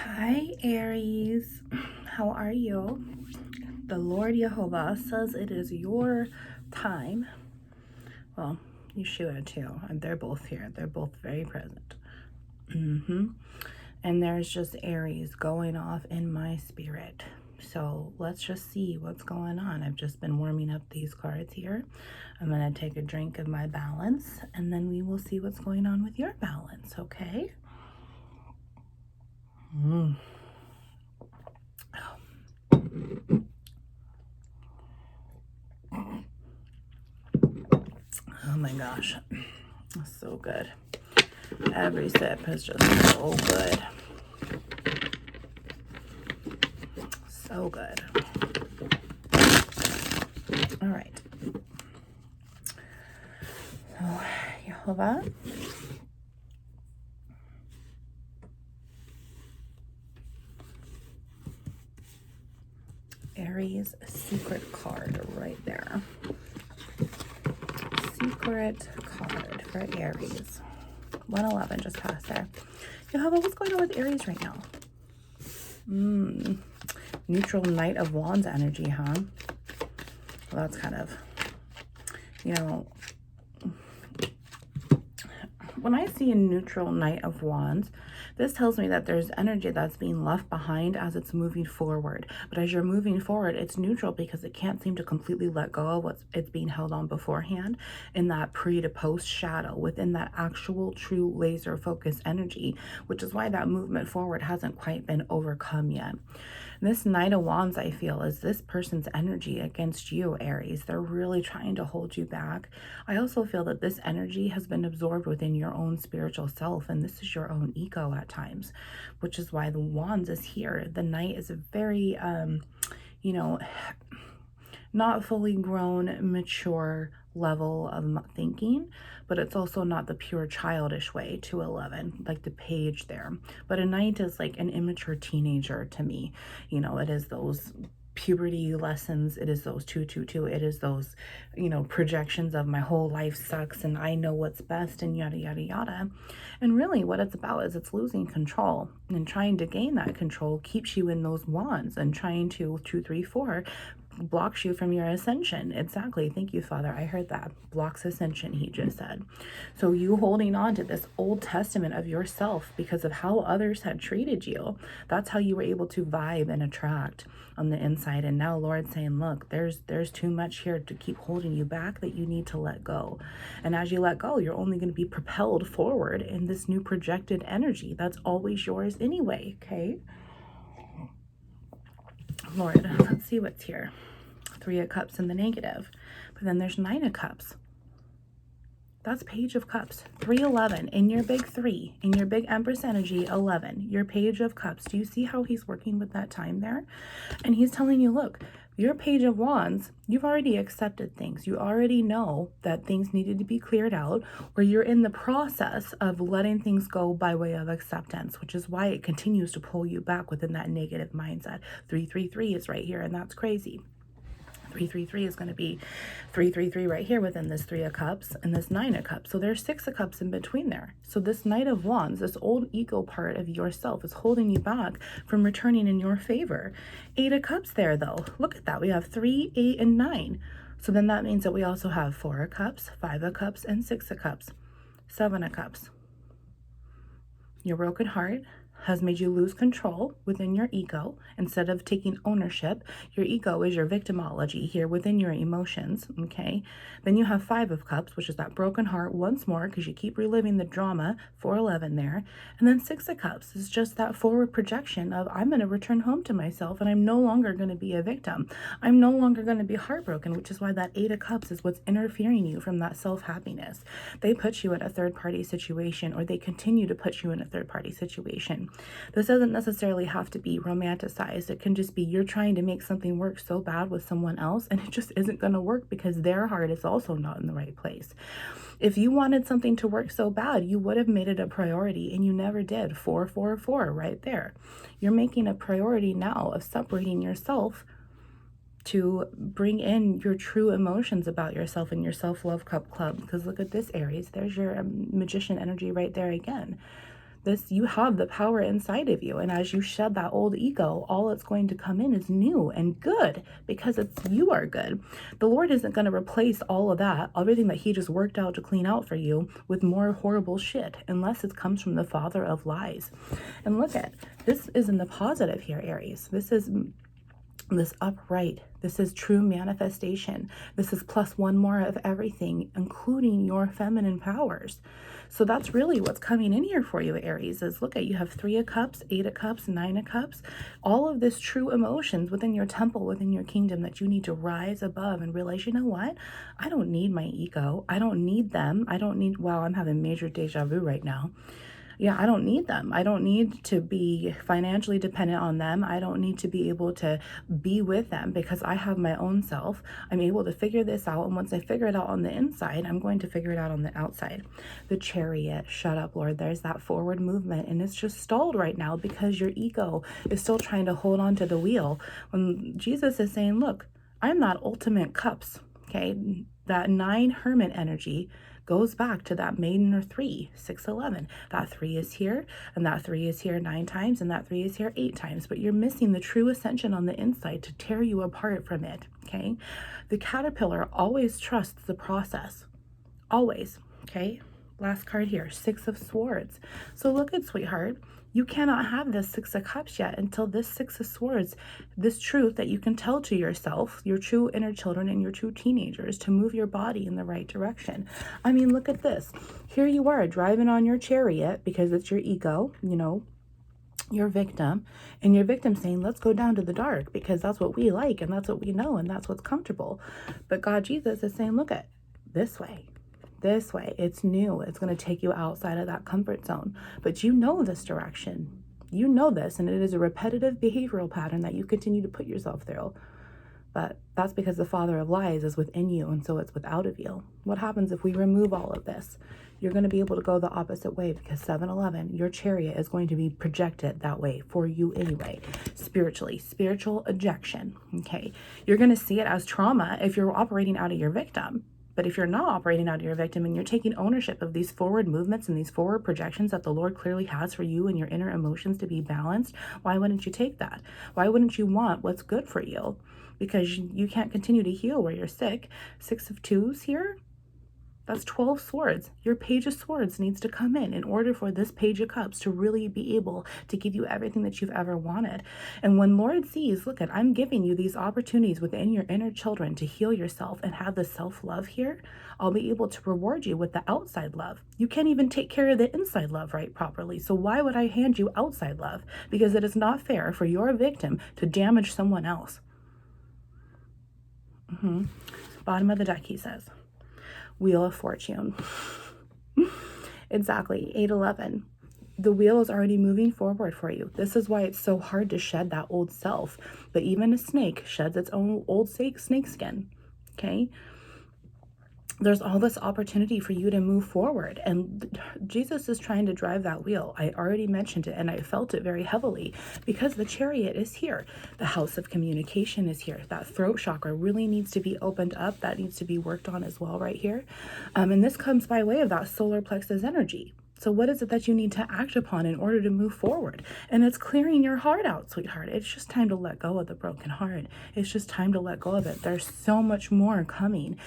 Hi, Aries. How are you? The Lord Jehovah says it is your time. Well, Yeshua too, and they're both here. They're both very present. And there's just Aries going off in my spirit. So let's just see what's going on. I've just been warming up these cards here. I'm going to take a drink of my balance, and then we will see what's going on with your balance, okay? Oh my gosh, that's so good. Every sip is just so good. So good. All right. So, Jehovah. Aries secret card right there. Secret card for Aries. 111 just passed there. Jehovah, what's going on with Aries right now? Neutral Knight of Wands energy, huh? Well, that's kind of, you know, when I see a neutral Knight of Wands, this tells me that there's energy that's being left behind as it's moving forward. But as you're moving forward, it's neutral because it can't seem to completely let go of it's being held on beforehand in that pre to post shadow within that actual true laser focus energy, which is why that movement forward hasn't quite been overcome yet. This Knight of Wands, I feel, is this person's energy against you, Aries. They're really trying to hold you back. I also feel that this energy has been absorbed within your own spiritual self, and this is your own ego at times, which is why the Wands is here. The Knight is a very, you know, not fully grown, mature level of thinking, but it's also not the pure childish way to 11, like the page there. But a Knight is like an immature teenager to me. You know, it is those puberty lessons, it is those 222, it is those, you know, projections of my whole life sucks and I know what's best and yada yada yada. And really what it's about is it's losing control, and trying to gain that control keeps you in those wands, and trying to 2 3 4 blocks you from your ascension. Exactly. Thank you, Father. I heard that. Blocks ascension, he just said. So you holding on to this Old Testament of yourself because of how others had treated you, that's how you were able to vibe and attract on the inside. And now Lord's saying, look, there's too much here to keep holding you back, that you need to let go. And as you let go, you're only going to be propelled forward in this new projected energy that's always yours anyway. Okay, Lord, let's see what's here. 3 of Cups in the negative, but then there's 9 of Cups. That's Page of Cups. 311 in your big 3, in your big Empress energy. 11, your Page of Cups. Do you see how he's working with that time there? And he's telling you, look, your Page of Wands, you've already accepted things. You already know that things needed to be cleared out, or you're in the process of letting things go by way of acceptance, which is why it continues to pull you back within that negative mindset. 333 is right here, and that's crazy. 333 is going to be 333 right here within this 3 of Cups and this 9 of Cups. So there's 6 of Cups in between there. So this Knight of Wands, this old ego part of yourself, is holding you back from returning in your favor. 8 of Cups there, though. Look at that. We have 3, 8, and 9. So then that means that we also have 4 of Cups, 5 of Cups, and 6 of Cups. 7 of Cups. Your broken heart has made you lose control within your ego. Instead of taking ownership, your ego is your victimology here within your emotions, okay? Then you have 5 of Cups, which is that broken heart once more, because you keep reliving the drama, 411 there. And then 6 of Cups is just that forward projection of, I'm going to return home to myself, and I'm no longer going to be a victim. I'm no longer going to be heartbroken, which is why that 8 of Cups is what's interfering you from that self-happiness. They put you in a third-party situation, or they continue to put you in a third-party situation. This doesn't necessarily have to be romanticized. It can just be you're trying to make something work so bad with someone else, and it just isn't going to work because their heart is also not in the right place. If you wanted something to work so bad, you would have made it a priority, and you never did. 444 right there. You're making a priority now of separating yourself to bring in your true emotions about yourself and your self-love cup club. Because look at this, Aries. There's your magician energy right there again. You have the power inside of you. And as you shed that old ego, all it's going to come in is new and good, because you are good. The Lord isn't going to replace all of that, everything that he just worked out to clean out for you, with more horrible shit, unless it comes from the father of lies. And look at, this is in the positive here, Aries. This is this upright. This is true manifestation. This is plus one more of everything, including your feminine powers. So that's really what's coming in here for you, Aries, is look at, you have 3 of Cups, 8 of Cups, 9 of Cups, all of this true emotions within your temple, within your kingdom, that you need to rise above and realize, you know what? I don't need my ego. I don't need them. I don't need, wow, I'm having major deja vu right now. Yeah, I don't need them. I don't need to be financially dependent on them. I don't need to be able to be with them, because I have my own self. I'm able to figure this out. And once I figure it out on the inside, I'm going to figure it out on the outside. The Chariot, shut up, Lord. There's that forward movement, and it's just stalled right now because your ego is still trying to hold on to the wheel. When Jesus is saying, look, I'm that ultimate cups, okay? That 9 hermit energy goes back to that maiden or 3, 6, 11. That 3 is here, and that 3 is here 9 times, and that 3 is here 8 times. But you're missing the true ascension on the inside to tear you apart from it, okay? The caterpillar always trusts the process. Always, okay? Last card here, 6 of Swords. So look at, sweetheart, you cannot have this 6 of Cups yet until this 6 of Swords, this truth that you can tell to yourself, your true inner children and your true teenagers, to move your body in the right direction. I mean, look at this. Here you are driving on your chariot because it's your ego, you know, your victim, and your victim saying, let's go down to the dark because that's what we like and that's what we know and that's what's comfortable. But God, Jesus is saying, look at this way. This way, it's new. It's going to take you outside of that comfort zone. But you know this direction. You know this, and it is a repetitive behavioral pattern that you continue to put yourself through. But that's because the father of lies is within you, and so it's without of you. What happens if we remove all of this? You're going to be able to go the opposite way, because 7-11, your chariot is going to be projected that way for you anyway. Spiritually, spiritual ejection, okay? You're going to see it as trauma if you're operating out of your victim. But if you're not operating out of your victim and you're taking ownership of these forward movements and these forward projections that the Lord clearly has for you and your inner emotions to be balanced, why wouldn't you take that? Why wouldn't you want what's good for you? Because you can't continue to heal where you're sick. 6 of Twos here. That's 12 swords. Your Page of Swords needs to come in order for this Page of Cups to really be able to give you everything that you've ever wanted. And when Lord sees, look at, I'm giving you these opportunities within your inner children to heal yourself and have the self-love here, I'll be able to reward you with the outside love. You can't even take care of the inside love right properly. So why would I hand you outside love? Because it is not fair for your victim to damage someone else. Bottom of the deck, he says. Wheel of Fortune. Exactly, 8-11. The wheel is already moving forward for you. This is why it's so hard to shed that old self. But even a snake sheds its own old snake skin, okay? There's all this opportunity for you to move forward. And Jesus is trying to drive that wheel. I already mentioned it, and I felt it very heavily because the chariot is here. The house of communication is here. That throat chakra really needs to be opened up. That needs to be worked on as well right here. And this comes by way of that solar plexus energy. So what is it that you need to act upon in order to move forward? And it's clearing your heart out, sweetheart. It's just time to let go of the broken heart. It's just time to let go of it. There's so much more coming.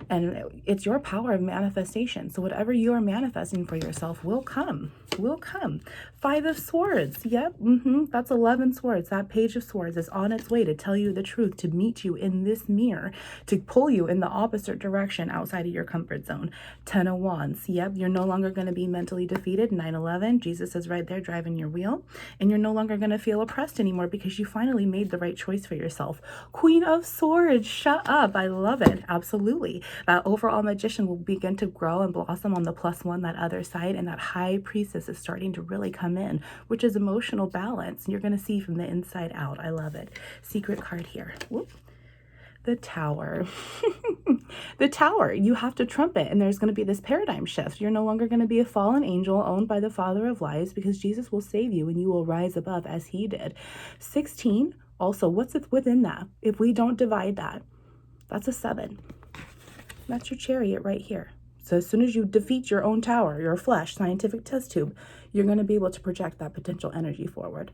And it's your power of manifestation. So whatever you are manifesting for yourself will come. Will come. 5 of Swords. Yep. That's 11 swords. That Page of Swords is on its way to tell you the truth, to meet you in this mirror, to pull you in the opposite direction outside of your comfort zone. 10 of Wands. Yep. You're no longer going to be mentally defeated. 9-11. Jesus is right there driving your wheel. And you're no longer going to feel oppressed anymore because you finally made the right choice for yourself. Queen of Swords. Shut up. I love it. Absolutely. That overall magician will begin to grow and blossom on the +1, that other side, and that high priestess is starting to really come in, which is emotional balance. And you're going to see from the inside out. I love it. Secret card here. Whoop. The Tower. The Tower. You have to trumpet, and there's going to be this paradigm shift. You're no longer going to be a fallen angel owned by the father of lies, because Jesus will save you and you will rise above as he did. 16. Also, what's within that? If we don't divide that, that's a 7. That's your chariot right here. So as soon as you defeat your own tower, your flesh, scientific test tube, you're going to be able to project that potential energy forward.